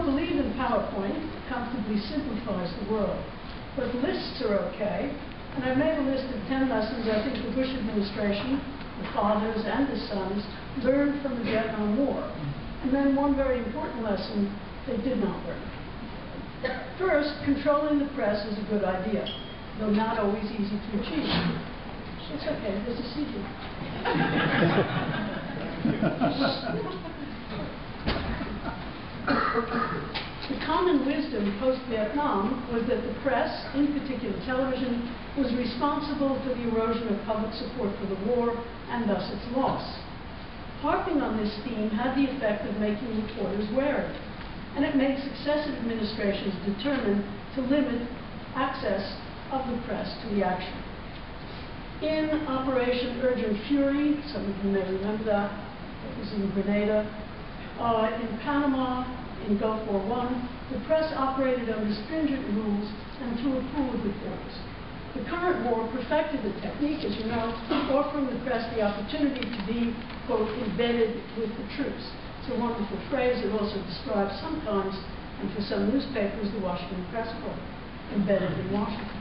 don't believe in PowerPoint. It comfortably simplifies the world. But lists are okay, and I've made a list of 10 lessons I think the Bush administration, the fathers and the sons, learned from the Vietnam War. And then one very important lesson they did not learn. First, controlling the press is a good idea, though not always easy to achieve. It's okay, there's a seat here. The common wisdom post-Vietnam was that the press, in particular television, was responsible for the erosion of public support for the war and thus its loss. Harping on this theme had the effect of making reporters wary, and it made successive administrations determined to limit access of the press to the action. In Operation Urgent Fury, some of you may remember that, it was in Grenada, in Panama, in Gulf War I, the press operated under stringent rules and through a pool of reporters. The current war perfected the technique, as you know, offering the press the opportunity to be, quote, embedded with the troops. It's a wonderful phrase. It also describes sometimes, and for some newspapers, the Washington Press Corps, embedded in Washington.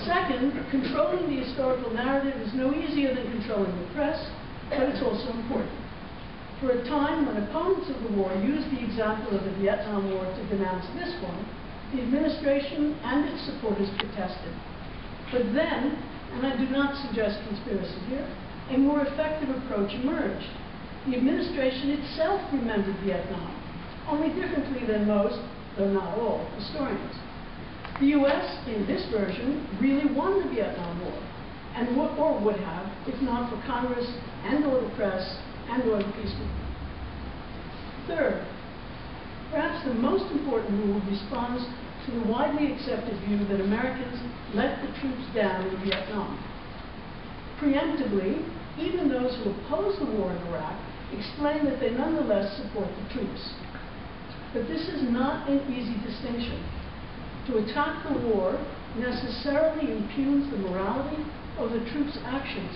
Second, controlling the historical narrative is no easier than controlling the press, but it's also important. For a time, when opponents of the war used the example of the Vietnam War to denounce this one, the administration and its supporters protested. But then, and I do not suggest conspiracy here, a more effective approach emerged. The administration itself remembered Vietnam, only differently than most, though not all, historians. The U.S., in this version, really won the Vietnam War, and would have, if not for Congress and or the press and or the peace movement. Third, perhaps the most important rule responds to the widely accepted view that Americans let the troops down in Vietnam. Preemptively, even those who oppose the war in Iraq explain that they nonetheless support the troops. But this is not an easy distinction. To attack the war necessarily impugns the morality of the troops' actions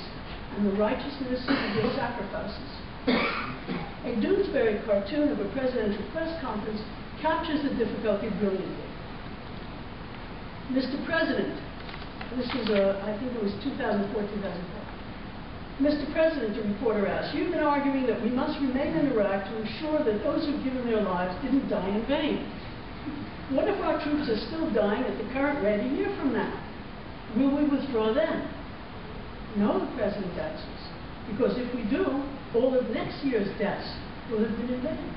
and the righteousness of their sacrifices. A Doonesbury cartoon of a presidential press conference captures the difficulty brilliantly. Mr. President, this was, I think it was 2004, 2005. Mr. President, a reporter asked, you've been arguing that we must remain in Iraq to ensure that those who've given their lives didn't die in vain. What if our troops are still dying at the current rate a year from now? Will we withdraw then? No, the President answers, because if we do, all of next year's deaths will have been in vain.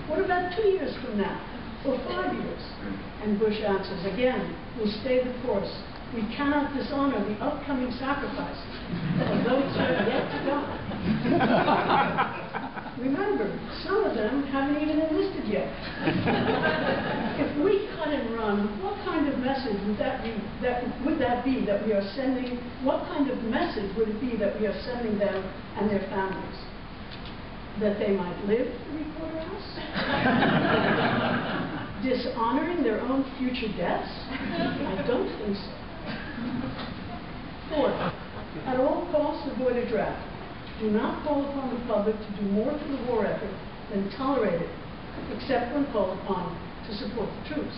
What about 2 years from now, or 5 years? And Bush answers, again, we'll stay the course. We cannot dishonor the upcoming sacrifices of those who are yet to die. Remember, some of them haven't even enlisted yet. If we cut and run, what kind of message would that be that we are sending? What kind of message would it be that we are sending them and their families? That they might live, the reporter asks? Dishonoring their own future deaths? I don't think so. Fourth, at all costs avoid a draft. Do not call upon the public to do more for the war effort than tolerate it, except when called upon to support the troops.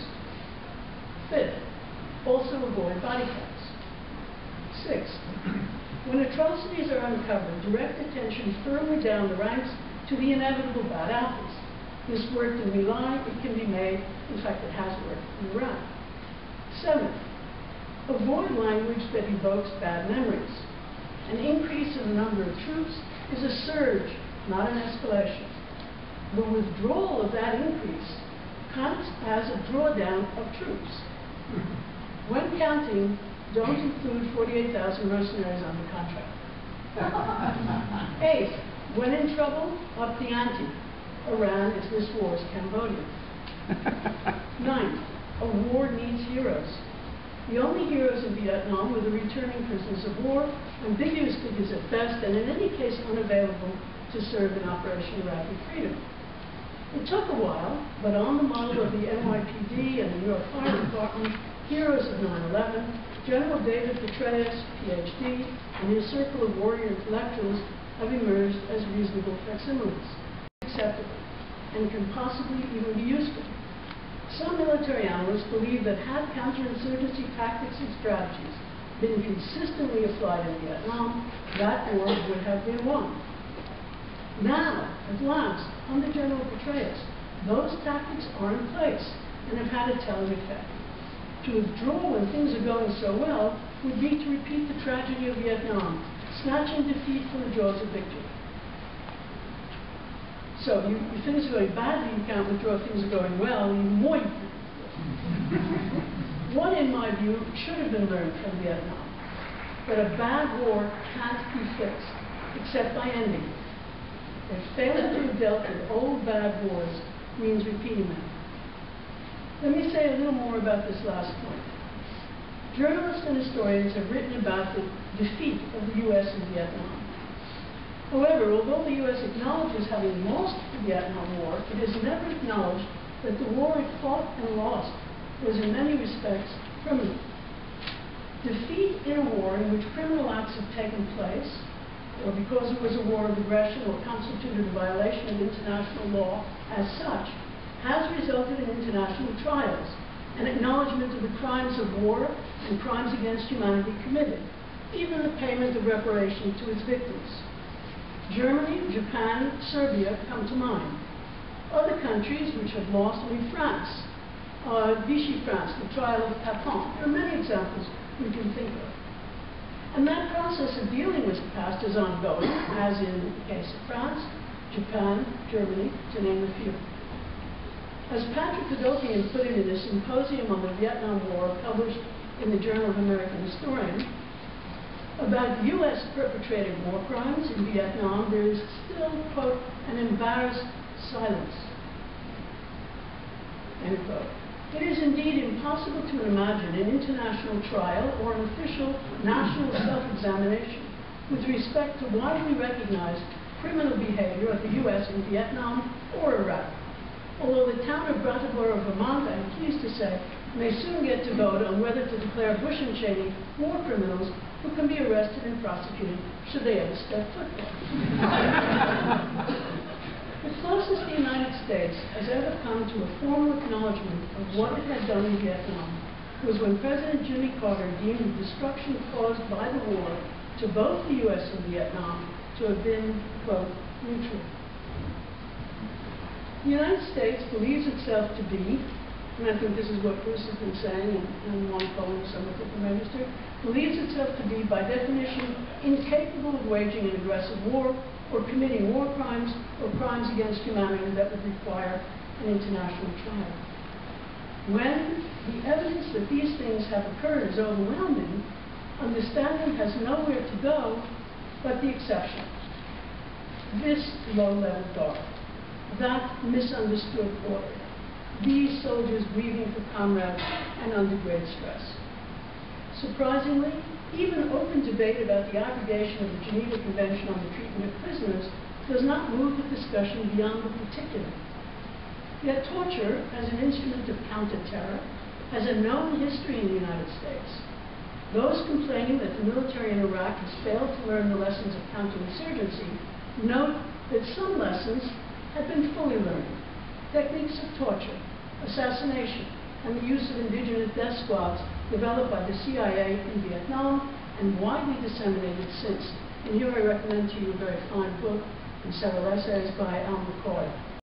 Fifth, also avoid body counts. Sixth, when atrocities are uncovered, direct attention firmly down the ranks to the inevitable bad apples. This worked in My Lai, it can be made, in fact it has worked in Iraq. Seventh, avoid language that evokes bad memories. An increase in the number of troops is a surge, not an escalation. The withdrawal of that increase counts as a drawdown of troops. When counting, don't include 48,000 mercenaries under contract. Eighth, when in trouble, up the ante. Iran is this war's Cambodia. Ninth, a war needs heroes. The only heroes in Vietnam were the returning prisoners of war, ambiguous figures at best, and in any case unavailable to serve in Operation Iraqi Freedom. It took a while, but on the model of the NYPD and the New York Fire Department, heroes of 9/11, General David Petraeus, PhD, and his circle of warrior intellectuals have emerged as reasonable facsimiles. Acceptable. and can possibly even be useful. Some military analysts believe that had counterinsurgency tactics and strategies been consistently applied in Vietnam, that war would have been won. Now, at last, under General Petraeus, those tactics are in place and have had a telling effect. To withdraw when things are going so well would be to repeat the tragedy of Vietnam, snatching defeat from the jaws of victory. So if things are going badly, you can't withdraw. If things are going well, even more you can withdraw. What, in my view, should have been learned from Vietnam, that a bad war can't be fixed except by ending it. And failing to have dealt with old bad wars means repeating them. Let me say a little more about this last point. Journalists and historians have written about the defeat of the U.S. in Vietnam. However, although the U.S. acknowledges having lost the Vietnam War, it has never acknowledged that the war it fought and lost was in many respects criminal. Defeat in a war in which criminal acts have taken place, or because it was a war of aggression or constituted a violation of international law as such, has resulted in international trials, an acknowledgement of the crimes of war and crimes against humanity committed, even the payment of reparation to its victims. Germany, Japan, Serbia come to mind. Other countries which have lost, France, Vichy France, the trial of Papon. There are many examples we can think of. And that process of dealing with the past is ongoing, as in the case of France, Japan, Germany, to name a few. As Patrick Kedokian put it in a symposium on the Vietnam War published in the Journal of American Historian, about U.S. perpetrated war crimes in Vietnam, there is still, quote, an embarrassed silence, end quote. It is indeed impossible to imagine an international trial or an official national self-examination with respect to widely recognized criminal behavior of the U.S. in Vietnam or Iraq. Although the town of Brattleboro, Vermont, I'm pleased to say, may soon get to vote on whether to declare Bush and Cheney war criminals who can be arrested and prosecuted should they ever step foot there. The closest the United States has ever come to a formal acknowledgement of what it had done in Vietnam was when President Jimmy Carter deemed the destruction caused by the war to both the U.S. and Vietnam to have been, quote, neutral. The United States believes itself to be, and I think this is what Bruce has been saying and Longfellow and some of the register, believes itself to be, by definition, incapable of waging an aggressive war or committing war crimes or crimes against humanity that would require an international trial. When the evidence that these things have occurred is overwhelming, understanding has nowhere to go but the exception. This low-level guard, that misunderstood order, these soldiers grieving for comrades and under great stress. Surprisingly, even open debate about the abrogation of the Geneva Convention on the Treatment of Prisoners does not move the discussion beyond the particular. Yet torture, as an instrument of counter-terror, has a known history in the United States. Those complaining that the military in Iraq has failed to learn the lessons of counterinsurgency note that some lessons have been fully learned. Techniques of torture, assassination, and the use of indigenous death squads developed by the CIA in Vietnam and widely disseminated since. And here I recommend to you a very fine book and several essays by Al McCoy.